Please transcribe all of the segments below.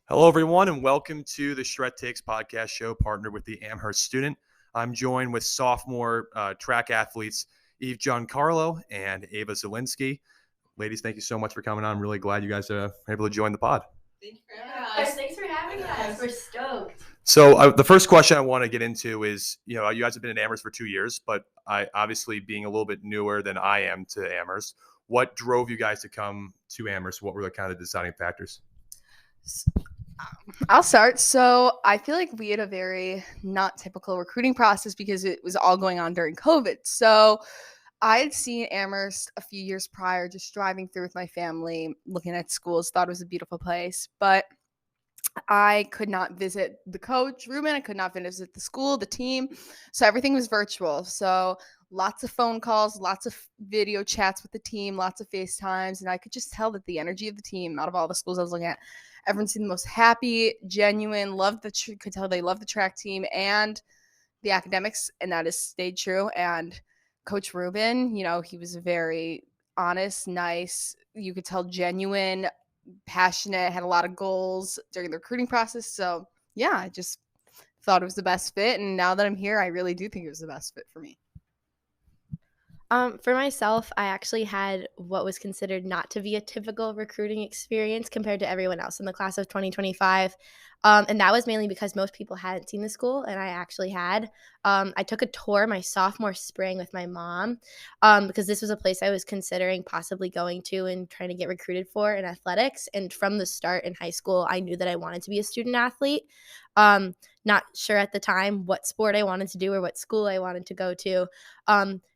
Hello, everyone, and welcome to the Schrett Takes podcast show, partnered with the Amherst Student. I'm joined with sophomore track athletes Giancarlo and Ava Zielinski. Ladies, thank you so much for coming on. I'm really glad you guys are able to join the pod. Thank you for having us. Thanks for having us. We're stoked. So the first question I want to get into is, you guys have been at Amherst for 2 years, but I obviously being a little bit newer than I am to Amherst, what drove you guys to come to Amherst? What were the kind of deciding factors? I'll start. So I feel like we had a very not typical recruiting process because it was all going on during COVID. So I had seen Amherst a few years prior, just driving through with my family, looking at schools, thought it was a beautiful place. But I could not visit the coach, Ruben. I could not visit the school, the team. So everything was virtual. So lots of phone calls, lots of video chats with the team, lots of FaceTimes. And I could just tell that the energy of the team out of all the schools I was looking at, everyone seemed the most happy, genuine, could tell they loved the track team and the academics. And that has stayed true. And Coach Ruben, he was very honest, nice. You could tell genuine, passionate, had a lot of goals during the recruiting process. So yeah, I just thought it was the best fit. And now that I'm here, I really do think it was the best fit for me. For myself, I actually had what was considered not to be a typical recruiting experience compared to everyone else in the class of 2025. And that was mainly because most people hadn't seen the school, and I actually had. I took a tour my sophomore spring with my mom because this was a place I was considering possibly going to and trying to get recruited for in athletics. And from the start in high school, I knew that I wanted to be a student athlete. Not sure at the time what sport I wanted to do or what school I wanted to go to.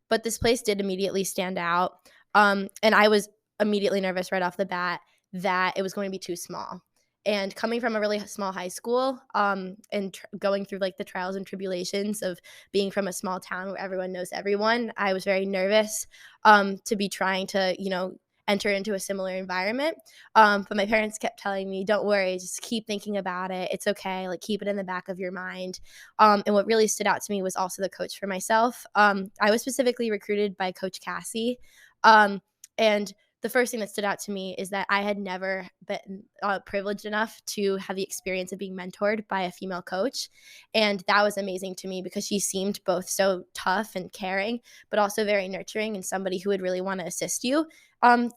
But this place did immediately stand out. And I was immediately nervous right off the bat that it was going to be too small. And coming from a really small high school and going through like the trials and tribulations of being from a small town where everyone knows everyone, I was very nervous to be trying to, enter into a similar environment. But my parents kept telling me, don't worry, just keep thinking about it. It's okay. Like, keep it in the back of your mind. And what really stood out to me was also the coach for myself. I was specifically recruited by Coach Cassie. And the first thing that stood out to me is that I had never been privileged enough to have the experience of being mentored by a female coach. And that was amazing to me because she seemed both so tough and caring, but also very nurturing and somebody who would really want to assist you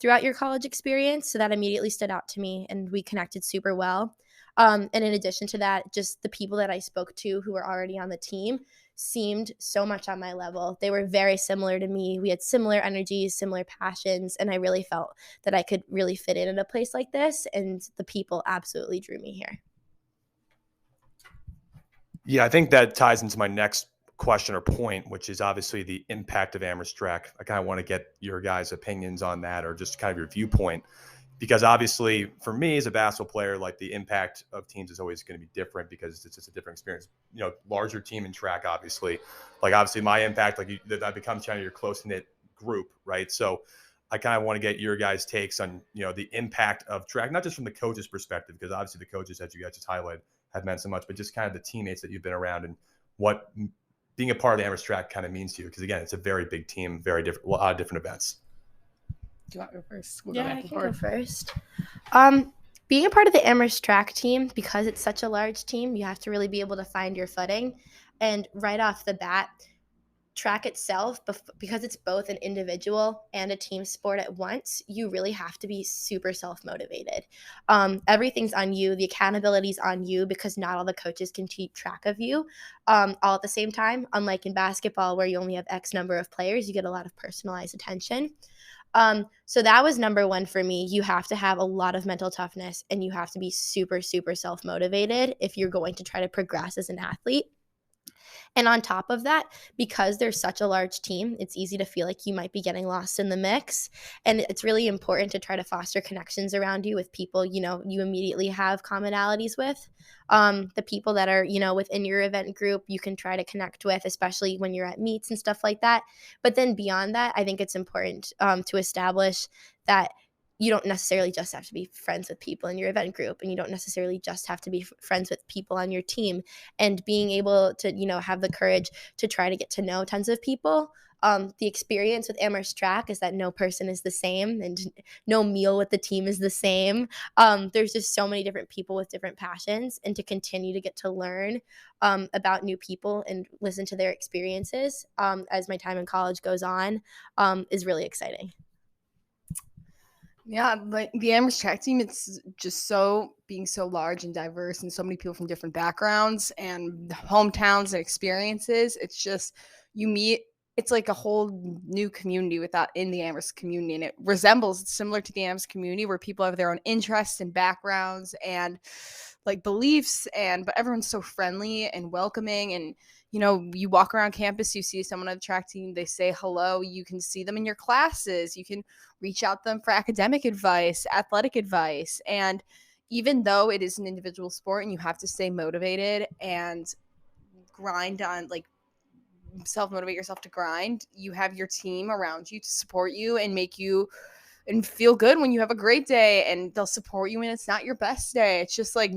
throughout your college experience. So that immediately stood out to me, and we connected super well. And in addition to that, just the people that I spoke to who were already on the team seemed so much on my level. They were very similar to me. We had similar energies, similar passions, and I really felt that I could really fit in a place like this, and the people absolutely drew me here. Yeah, I think that ties into my next question or point, which is obviously the impact of Amherst Track. I kind of want to get your guys' opinions on that, or just kind of your viewpoint. Because obviously, for me as a basketball player, like the impact of teams is always going to be different because it's just a different experience. Larger team in track, obviously. Like obviously, my impact, that becomes kind of your close knit group, right? So, I kind of want to get your guys' takes on the impact of track, not just from the coach's perspective, because obviously the coaches, as you guys just highlighted, have meant so much, but just kind of the teammates that you've been around and what being a part of the Amherst Track kind of means to you. Because again, it's a very big team, very different, a lot of different events. Do you want to go first? I can go first. Being a part of the Amherst Track team, because it's such a large team, you have to really be able to find your footing. And right off the bat, track itself, because it's both an individual and a team sport at once, you really have to be super self-motivated. Everything's on you. The accountability's on you because not all the coaches can keep track of you all at the same time. Unlike in basketball where you only have X number of players, you get a lot of personalized attention. So that was number one for me. You have to have a lot of mental toughness, and you have to be super, super self-motivated if you're going to try to progress as an athlete. And on top of that, because there's such a large team, it's easy to feel like you might be getting lost in the mix. And it's really important to try to foster connections around you with people, you immediately have commonalities with. The people that are, within your event group, you can try to connect with, especially when you're at meets and stuff like that. But then beyond that, I think it's important to establish that you don't necessarily just have to be friends with people in your event group, and you don't necessarily just have to be friends with people on your team. And being able to, have the courage to try to get to know tons of people The experience with Amherst Track is that no person is the same and no meal with the team is the same. There's just so many different people with different passions, and to continue to get to learn about new people and listen to their experiences as my time in college goes on is really exciting. Yeah, like the Amherst Track team, it's just so being so large and diverse and so many people from different backgrounds and hometowns and experiences. It's just you meet it's like a whole new community in the Amherst community, and it resembles similar to the Amherst community where people have their own interests and backgrounds and like beliefs, but everyone's so friendly and welcoming. And you walk around campus, you see someone on the track team, they say hello, you can see them in your classes, you can reach out to them for academic advice, athletic advice. And even though it is an individual sport and you have to stay motivated and grind on self-motivate yourself to grind, you have your team around you to support you and make you and feel good when you have a great day, and they'll support you when it's not your best day. It's just like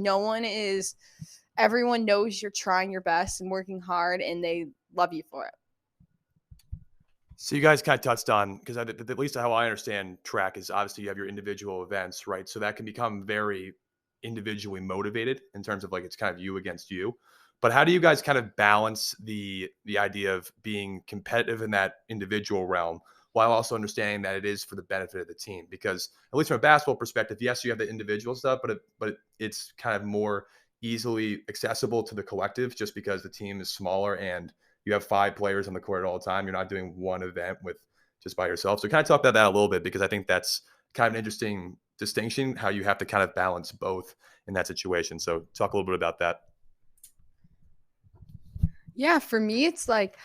everyone knows you're trying your best and working hard, and they love you for it. So you guys kind of touched on, because at least how I understand track is obviously you have your individual events, right? So that can become very individually motivated in terms of like it's kind of you against you. But how do you guys kind of balance the idea of being competitive in that individual realm while also understanding that it is for the benefit of the team? Because at least from a basketball perspective, yes, you have the individual stuff, but it's kind of more easily accessible to the collective just because the team is smaller and you have 5 players on the court all the time. You're not doing one event with just by yourself. So kind of talk about that a little bit, because I think that's kind of an interesting distinction, how you have to kind of balance both in that situation. So talk a little bit about that. Yeah, for me, it's like,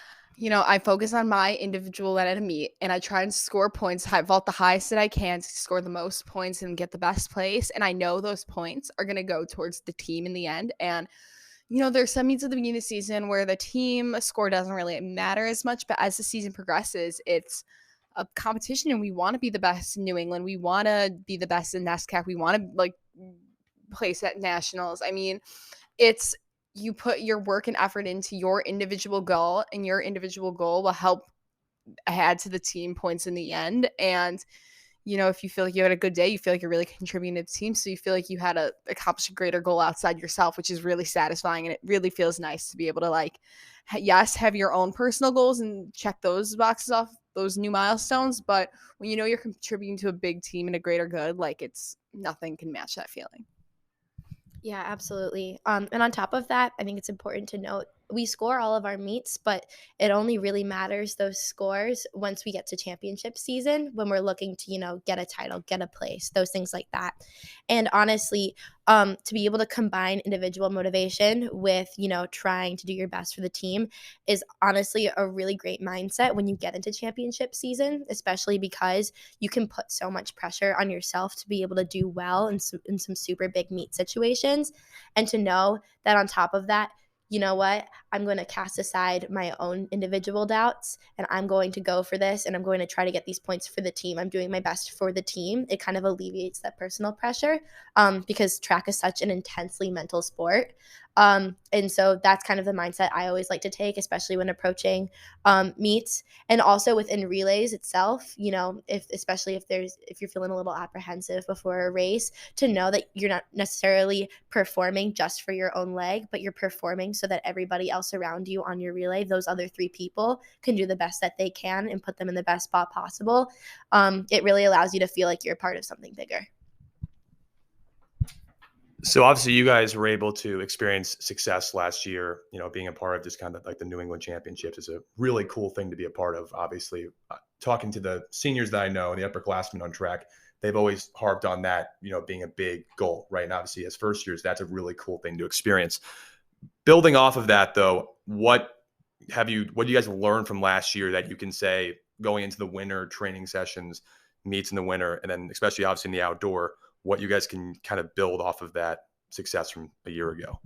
I focus on my individual at a meet, and I try and score points, vault the highest that I can to score the most points and get the best place. And I know those points are going to go towards the team in the end. And there's some meets at the beginning of the season where the team score doesn't really matter as much, but as the season progresses, it's a competition, and we want to be the best in New England. We want to be the best in NESCAC. We want to place at nationals. I mean, it's you put your work and effort into your individual goal, and your individual goal will help add to the team points in the end. And if you feel like you had a good day, you feel like you're really contributing to the team. So you feel like you had to accomplish a greater goal outside yourself, which is really satisfying. And it really feels nice to be able to have your own personal goals and check those boxes off, those new milestones. But when you're contributing to a big team and a greater good, it's nothing can match that feeling. Yeah, absolutely. And on top of that, I think it's important to note we score all of our meets, but it only really matters those scores once we get to championship season, when we're looking to, get a title, get a place, those things like that. And honestly, to be able to combine individual motivation with, trying to do your best for the team is honestly a really great mindset when you get into championship season, especially because you can put so much pressure on yourself to be able to do well in some super big meet situations. And to know that on top of that, you know what, I'm going to cast aside my own individual doubts, and I'm going to go for this, and I'm going to try to get these points for the team. I'm doing my best for the team. It kind of alleviates that personal pressure because track is such an intensely mental sport. And so that's kind of the mindset I always like to take, especially when approaching meets, and also within relays itself, especially if you're feeling a little apprehensive before a race, to know that you're not necessarily performing just for your own leg, but you're performing so that everybody else around you on your relay, those other 3 people, can do the best that they can and put them in the best spot possible. It really allows you to feel like you're a part of something bigger. So obviously you guys were able to experience success last year, being a part of just kind of like the New England Championships is a really cool thing to be a part of. Obviously, talking to the seniors that I know, the upperclassmen on track, they've always harped on that, being a big goal, right? And obviously as first years, that's a really cool thing to experience. Building off of that though, what do you guys learn from last year that you can say going into the winter training sessions, meets in the winter, and then especially obviously in the outdoor, what you guys can kind of build off of that success from a year ago?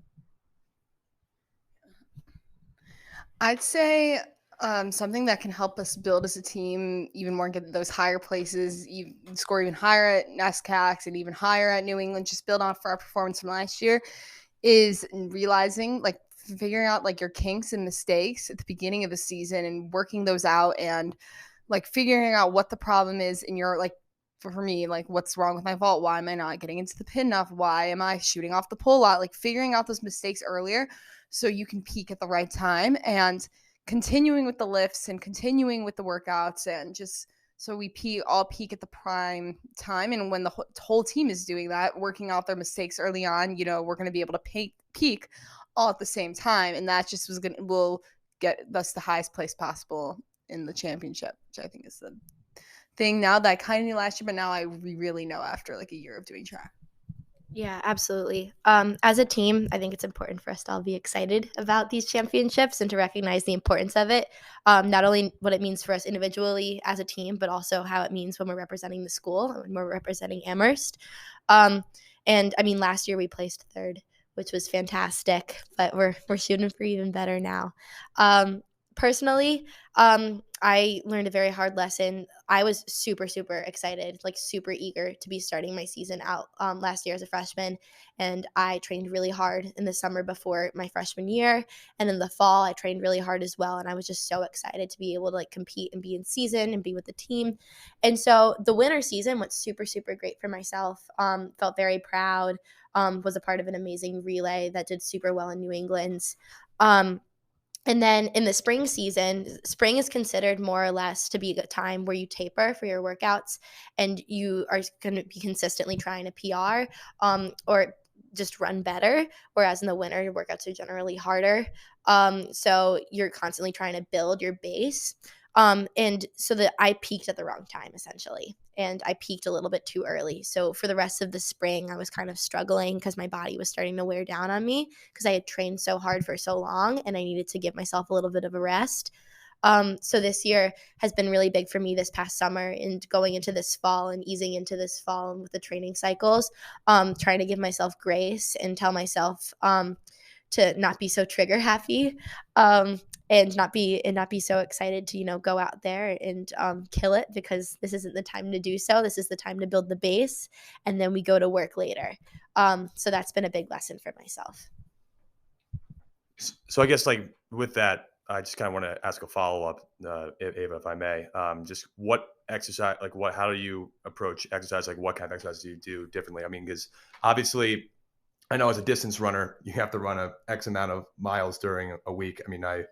I'd say something that can help us build as a team even more, get those higher places, score even higher at NESCACs and even higher at New England, just build on for our performance from last year, is realizing figuring out like your kinks and mistakes at the beginning of the season and working those out, and like figuring out what the problem is in your, like, for me, like, what's wrong with my vault? Why am I not getting into the pin enough? Why am I shooting off the pole a lot? Like, figuring out those mistakes earlier so you can peak at the right time, and continuing with the lifts and continuing with the workouts, and just so we all peak at the prime time. And when the whole team is doing that, working out their mistakes early on, we're going to be able to peak all at the same time. And that just will get us the highest place possible in the championship, which I think is the thing now that I kind of knew last year, but now I really know after like a year of doing track. Yeah, absolutely. As a team, I think it's important for us to all be excited about these championships and to recognize the importance of it. Not only what it means for us individually as a team, but also how it means when we're representing the school and when we're representing Amherst. And I mean, last year we placed third, which was fantastic, but we're shooting for even better now. Personally, I learned a very hard lesson. I was super, super excited, like super eager to be starting my season out last year as a freshman. And I trained really hard in the summer before my freshman year. And in the fall, I trained really hard as well. And I was just so excited to be able to like compete and be in season and be with the team. And so the winter season went super, super great for myself. Felt very proud, was a part of an amazing relay that did super well in New England. And then in the spring season, spring is considered more or less to be a time where you taper for your workouts and you are going to be consistently trying to PR or just run better. Whereas in the winter, your workouts are generally harder. So you're constantly trying to build your base. And so that I peaked at the wrong time, essentially. And I peaked a little bit too early. So for the rest of the spring, I was kind of struggling because my body was starting to wear down on me because I had trained so hard for so long and I needed to give myself a little bit of a rest. So this year has been really big for me this past summer and going into this fall and easing into this fall and with the training cycles, trying to give myself grace and tell myself to not be so trigger happy. And not be so excited to go out there and kill it, because this isn't the time to do so. This is the time to build the base, and then we go to work later. So that's been a big lesson for myself. So I guess like with that, I just kind of want to ask a follow up, Ava, if I may. Just what exercise, like how do you approach exercise? Like what kind of exercise do you do differently? I mean, because obviously, I know as a distance runner, you have to run a X amount of miles during a week. I mean, I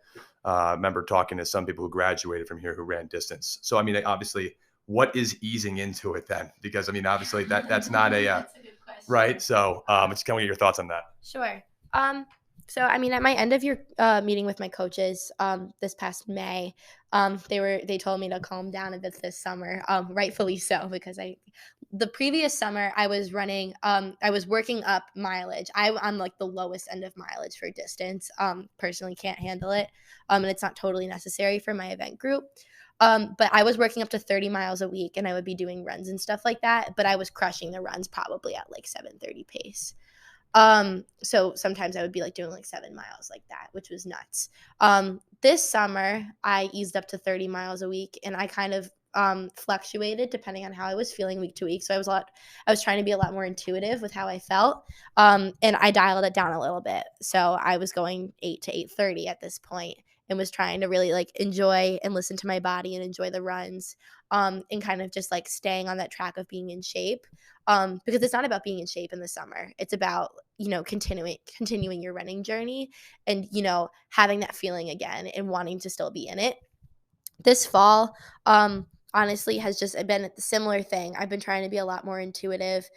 remember talking to some people who graduated from here who ran distance. So, I mean, obviously, what is easing into it then? Because, I mean, obviously that's not that's a good question. Right. So just kind of get your thoughts on that. Sure. So, I mean, at my end of year meeting with my coaches this past May, they told me to calm down a bit this summer, rightfully so, because the previous summer I was running, I was working up mileage. I'm like the lowest end of mileage for distance. Personally can't handle it, and it's not totally necessary for my event group. But I was working up to 30 miles a week, and I would be doing runs and stuff like that. But I was crushing the runs probably at like 7:30 pace. So sometimes I would be like doing like 7 miles like that, which was nuts. This summer I eased up to 30 miles a week, and I kind of fluctuated depending on how I was feeling week to week. So I was trying to be a lot more intuitive with how I felt. And I dialed it down a little bit. So I was going 8 to 8:30 at this point and was trying to really like enjoy and listen to my body and enjoy the runs, and kind of just like staying on that track of being in shape. Because it's not about being in shape in the summer. It's about, continuing your running journey and, having that feeling again and wanting to still be in it. This fall, honestly, has just been a similar thing. I've been trying to be a lot more intuitive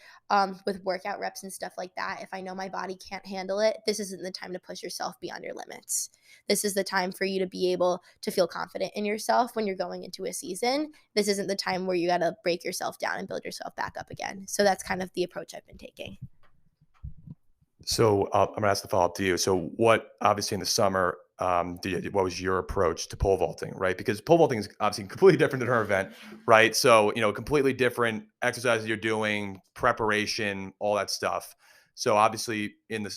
with workout reps and stuff like that. If I know my body can't handle it, this isn't the time to push yourself beyond your limits. This is the time for you to be able to feel confident in yourself when you're going into a season. This isn't the time where you got to break yourself down and build yourself back up again. So that's kind of the approach I've been taking. So I'm going to ask the follow up to you. So what, obviously in the summer, what was your approach to pole vaulting, right? Because pole vaulting is obviously completely different than her event, right? So, completely different exercises you're doing, preparation, all that stuff. So obviously in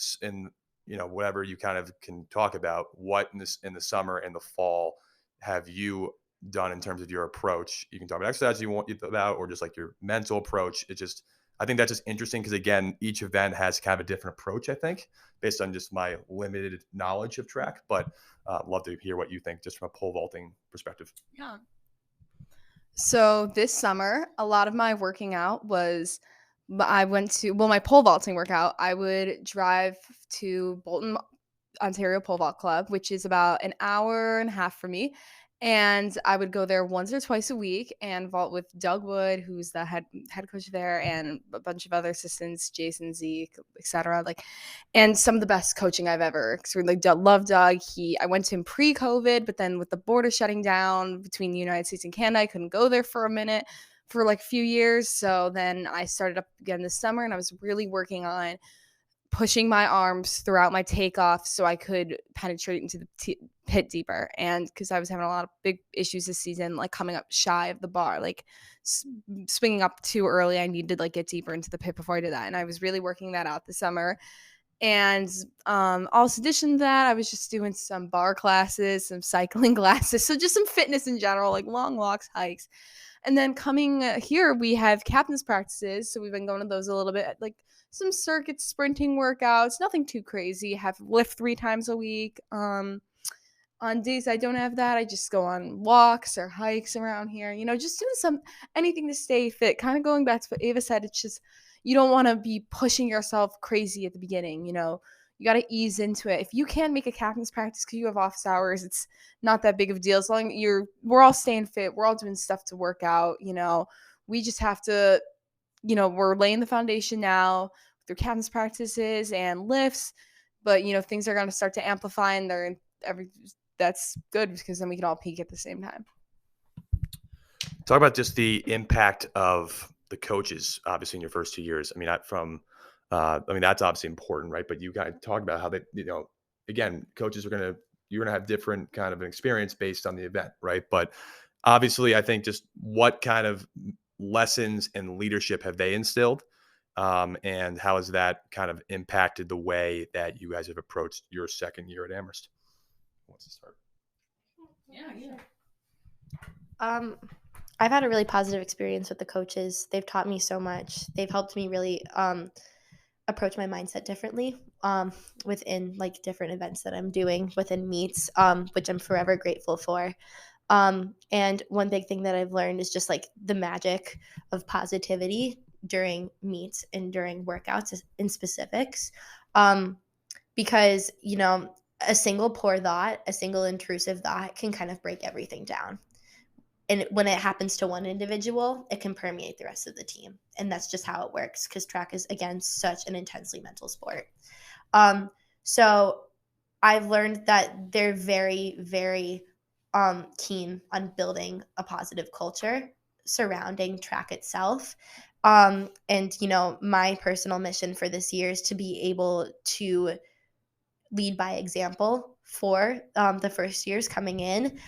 whatever you kind of can talk about, what in the summer and the fall have you done in terms of your approach? You can talk about exercise you want about, or just like your mental approach. It just, I think that's just interesting because, again, each event has kind of a different approach, I think, based on just my limited knowledge of track. But love to hear what you think just from a pole vaulting perspective. Yeah. So this summer, a lot of my working out was I went to, well, my pole vaulting workout, I would drive to Bolton, Ontario Pole Vault Club, which is about an hour and a half from me. And I would go there once or twice a week and vault with Doug Wood, who's the head coach there, and a bunch of other assistants, Jason, Zeke, etc. Like, and some of the best coaching I've ever. Cause we love Doug. I went to him pre-COVID, but then with the border shutting down between the United States and Canada, I couldn't go there for a minute for like a few years. So then I started up again this summer, and I was really working on pushing my arms throughout my takeoff so I could penetrate into the pit deeper. And because I was having a lot of big issues this season, like coming up shy of the bar, like swinging up too early, I needed to like get deeper into the pit before I did that. And I was really working that out this summer. And also addition to that, I was just doing some bar classes, some cycling classes, so just some fitness in general, like long walks, hikes. And then coming here, we have captain's practices, so we've been going to those a little bit, like some circuit sprinting workouts, nothing too crazy. Have lift 3 times a week. On days I don't have that, I just go on walks or hikes around here, just doing anything to stay fit. Kind of going back to what Ava said, it's just, you don't want to be pushing yourself crazy at the beginning. You got to ease into it. If you can make a captain's practice because you have office hours, it's not that big of a deal. As long as we're all staying fit, we're all doing stuff to work out. We just have to, we're laying the foundation now through captain's practices and lifts, but things are going to start to amplify, and that's good because then we can all peak at the same time. Talk about just the impact of the coaches, obviously in your first 2 years. I mean, that's obviously important, right? But you guys talk about how they, again, coaches you're going to have different kind of an experience based on the event, right? But obviously, I think just what kind of lessons and leadership have they instilled, and how has that kind of impacted the way that you guys have approached your second year at Amherst? Who wants to start? Yeah. I've had a really positive experience with the coaches. They've taught me so much. They've helped me really approach my mindset differently within like different events that I'm doing within meets, which I'm forever grateful for. And one big thing that I've learned is just like the magic of positivity during meets and during workouts in specifics. Because, a single poor thought, a single intrusive thought can kind of break everything down. And when it happens to one individual, it can permeate the rest of the team. And that's just how it works, because track is, again, such an intensely mental sport. So I've learned that they're very, very keen on building a positive culture surrounding track itself. And, my personal mission for this year is to be able to lead by example for the first years coming in,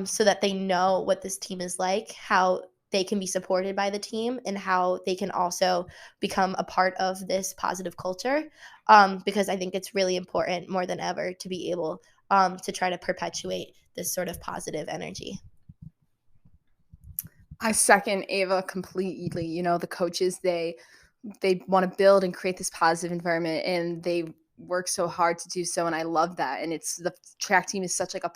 so that they know what this team is like, how they can be supported by the team, and how they can also become a part of this positive culture, because I think it's really important more than ever to be able to try to perpetuate this sort of positive energy. I second Ava completely. The coaches, they want to build and create this positive environment, and they work so hard to do so, and I love that. And it's the track team is such like a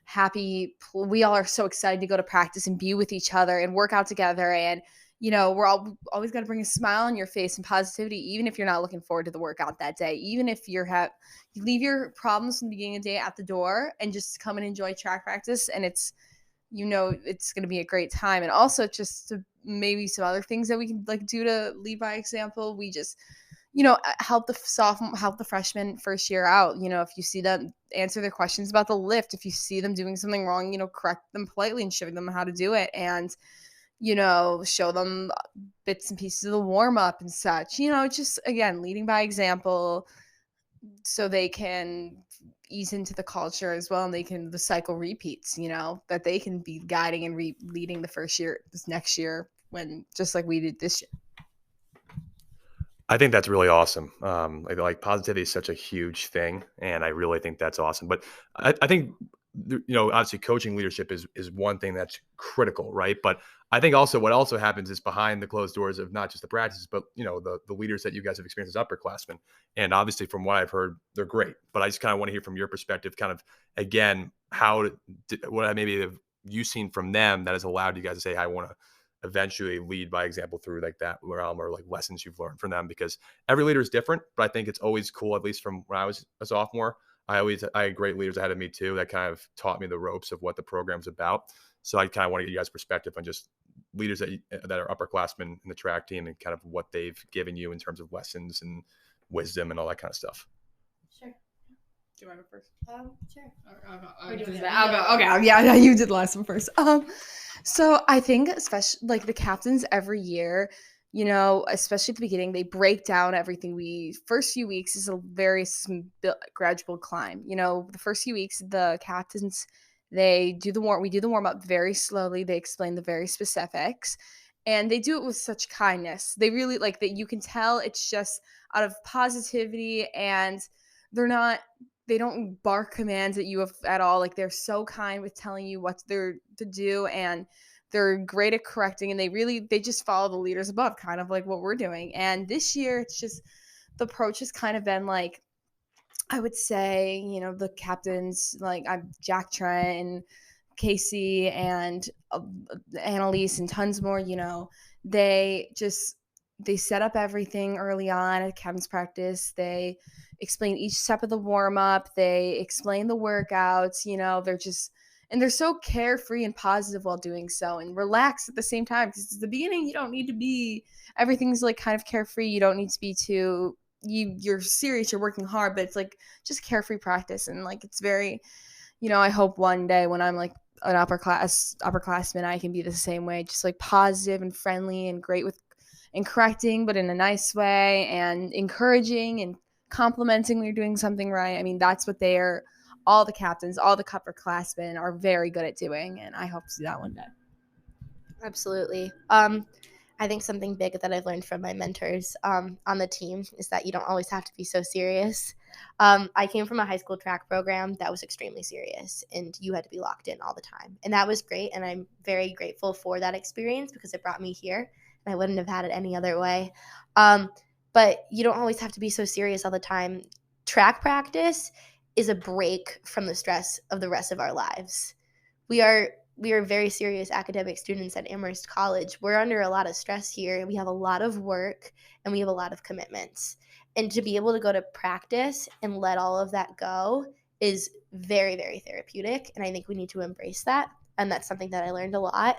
happy, we all are so excited to go to practice and be with each other and work out together, and we're always got to bring a smile on your face and positivity, even if you're not looking forward to the workout that day, even if you leave your problems from the beginning of the day at the door and just come and enjoy track practice, and it's it's going to be a great time. And also just maybe some other things that we can like do to lead by example. We just help the freshmen first year out. If you see them, answer their questions about the lift. If you see them doing something wrong, correct them politely and show them how to do it. And, show them bits and pieces of the warm up and such, just again, leading by example so they can ease into the culture as well. And the cycle repeats, that they can be guiding and leading this next year, when just like we did this year. I think that's really awesome. Like positivity is such a huge thing, and I really think that's awesome. But I think obviously coaching leadership is one thing that's critical, right? But I think also what also happens is behind the closed doors of not just the practices, but the leaders that you guys have experienced as upperclassmen. And obviously from what I've heard, they're great. But I just kind of want to hear from your perspective, kind of again, what maybe have you seen from them that has allowed you guys to say, I want to eventually lead by example through like that realm, or like lessons you've learned from them, because every leader is different. But I think it's always cool, at least from when I was a sophomore, I had great leaders ahead of me too that kind of taught me the ropes of what the program's about. So I kind of want to get you guys' perspective on just leaders that are upperclassmen in the track team and kind of what they've given you in terms of lessons and wisdom and all that kind of stuff. Sure. Do you want to go first? Sure. I'll go. Okay. Yeah, you did the last one first. So I think especially like the captains every year, especially at the beginning, they break down everything. First few weeks is a very gradual climb. The first few weeks, the captains, we do the warm up very slowly. They explain the very specifics, and they do it with such kindness. They really like that. You can tell it's just out of positivity, and they don't bark commands at you at all. Like, they're so kind with telling you what they're to do, and they're great at correcting, and they just follow the leaders above, kind of like what we're doing. And this year, it's just the approach has kind of been like, I would say, the captains, like I'm Jack Trent and Casey and Annalise and tons more, they set up everything early on at captain's practice. They explain each step of the warm-up. They explain the workouts. They're so carefree and positive while doing so, and relaxed at the same time, because at the beginning you don't need to be, everything's like kind of carefree. You don't need to be too, you're serious, you're working hard, but it's like just carefree practice. And like, it's very, I hope one day when I'm like an upperclassman, I can be the same way, just like positive and friendly and great and correcting, but in a nice way, and encouraging and complimenting when you're doing something right. I mean, that's what all the captains, all the upperclassmen are very good at doing, and I hope to do that one day. Absolutely. I think something big that I've learned from my mentors on the team is that you don't always have to be so serious. I came from a high school track program that was extremely serious, and you had to be locked in all the time. And that was great, and I'm very grateful for that experience because it brought me here, and I wouldn't have had it any other way. But you don't always have to be so serious all the time. Track practice is a break from the stress of the rest of our lives. We are very serious academic students at Amherst College. We're under a lot of stress here. We have a lot of work, and we have a lot of commitments. And to be able to go to practice and let all of that go is very, very therapeutic. And I think we need to embrace that. And that's something that I learned a lot.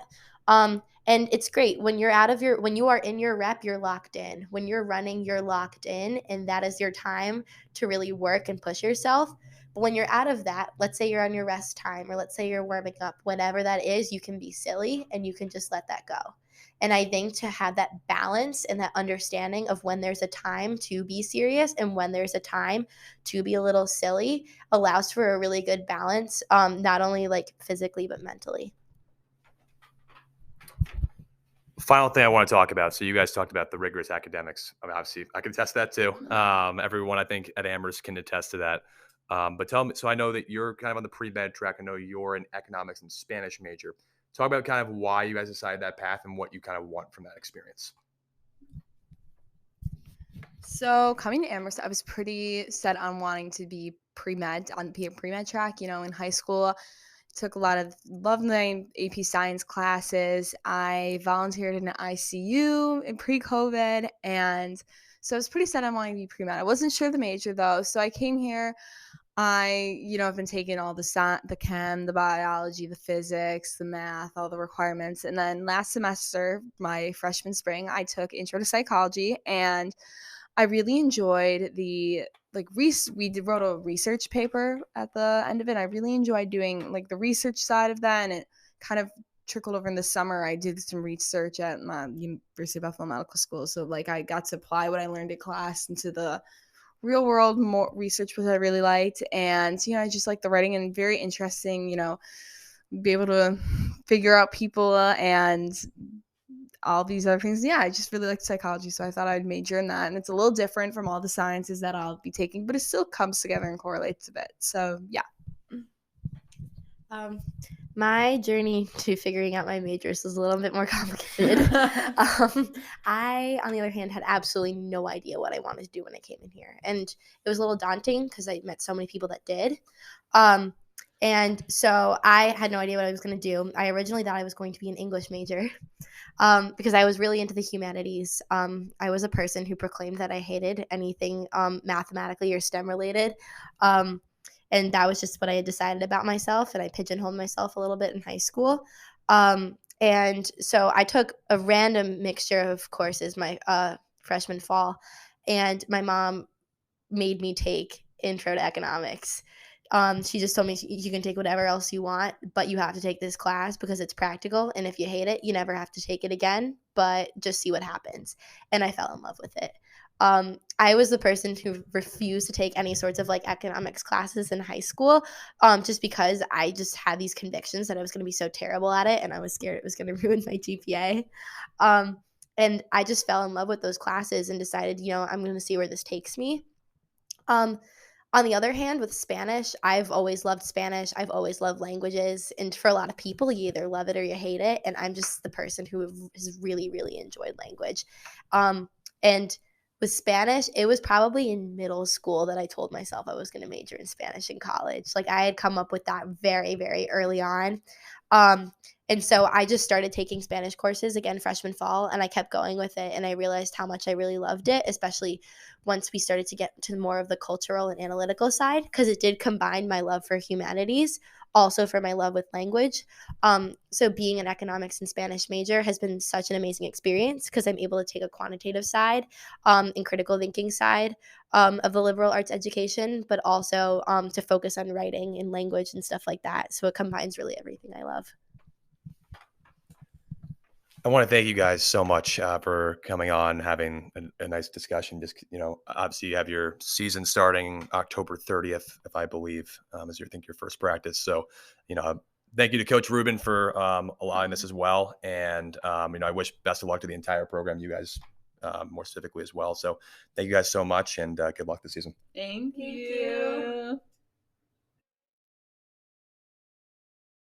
And it's great when you are in your rep, you're locked in. When you're running, you're locked in, and that is your time to really work and push yourself. But when you're out of that, let's say you're on your rest time, or let's say you're warming up, whatever that is, you can be silly and you can just let that go. And I think to have that balance and that understanding of when there's a time to be serious and when there's a time to be a little silly allows for a really good balance, not only like physically, but mentally. Final thing I want to talk about. So you guys talked about the rigorous academics. I mean, obviously, I can attest to that too. Everyone, I think, at Amherst can attest to that. But tell me, so I know that you're kind of on the pre-med track. I know you're an economics and Spanish major. Talk about kind of why you guys decided that path and what you kind of want from that experience. So coming to Amherst, I was pretty set on wanting to be pre-med, on the pre-med track. In high school, took a lot of my AP science classes. I volunteered in an ICU in pre-COVID, and so I was pretty set on wanting to be pre-med. I wasn't sure the major though, so I came here. I've been taking all the chem, the biology, the physics, the math, all the requirements, and then last semester, my freshman spring, I took Intro to Psychology, and I really enjoyed we wrote a research paper at the end of it. I really enjoyed doing like the research side of that, and it kind of trickled over in the summer. I did some research at my University of Buffalo Medical School, so like I got to apply what I learned in class into the real world more research, which I really liked. And I just like the writing, and very interesting, be able to figure out people and all these other things. Yeah, I just really liked psychology, so I thought I'd major in that. And it's a little different from all the sciences that I'll be taking, but it still comes together and correlates a bit. So yeah. My journey to figuring out my majors was a little bit more complicated. I, on the other hand, had absolutely no idea what I wanted to do when I came in here. And it was a little daunting because I met so many people that did. And so I had no idea what I was going to do. I originally thought I was going to be an English major because I was really into the humanities. I was a person who proclaimed that I hated anything mathematically or STEM related. And that was just what I had decided about myself, and I pigeonholed myself a little bit in high school. And so I took a random mixture of courses my freshman fall, and my mom made me take Intro to Economics. She just told me you can take whatever else you want, but you have to take this class because it's practical, and if you hate it, you never have to take it again, but just see what happens. And I fell in love with it. I was the person who refused to take any sorts of like economics classes in high school, just because I just had these convictions that I was going to be so terrible at it, and I was scared it was going to ruin my GPA. And I just fell in love with those classes and decided, I'm going to see where this takes me. On the other hand, with Spanish, I've always loved Spanish. I've always loved languages. And for a lot of people, you either love it or you hate it. And I'm just the person who has really, really enjoyed language. And with Spanish, it was probably in middle school that I told myself I was going to major in Spanish in college. Like I had come up with that very, very early on. And so I just started taking Spanish courses again freshman fall, and I kept going with it, and I realized how much I really loved it, especially once we started to get to more of the cultural and analytical side, because it did combine my love for humanities also for my love with language. So being an economics and Spanish major has been such an amazing experience because I'm able to take a quantitative side and critical thinking side of the liberal arts education, but also to focus on writing and language and stuff like that. So it combines really everything I love. I want to thank you guys so much for coming on, having a nice discussion. Just, obviously you have your season starting October 30th, if I believe, is your first practice. So, thank you to Coach Rubin for allowing this as well. And, I wish best of luck to the entire program, you guys more specifically as well. So thank you guys so much, and good luck this season. Thank you.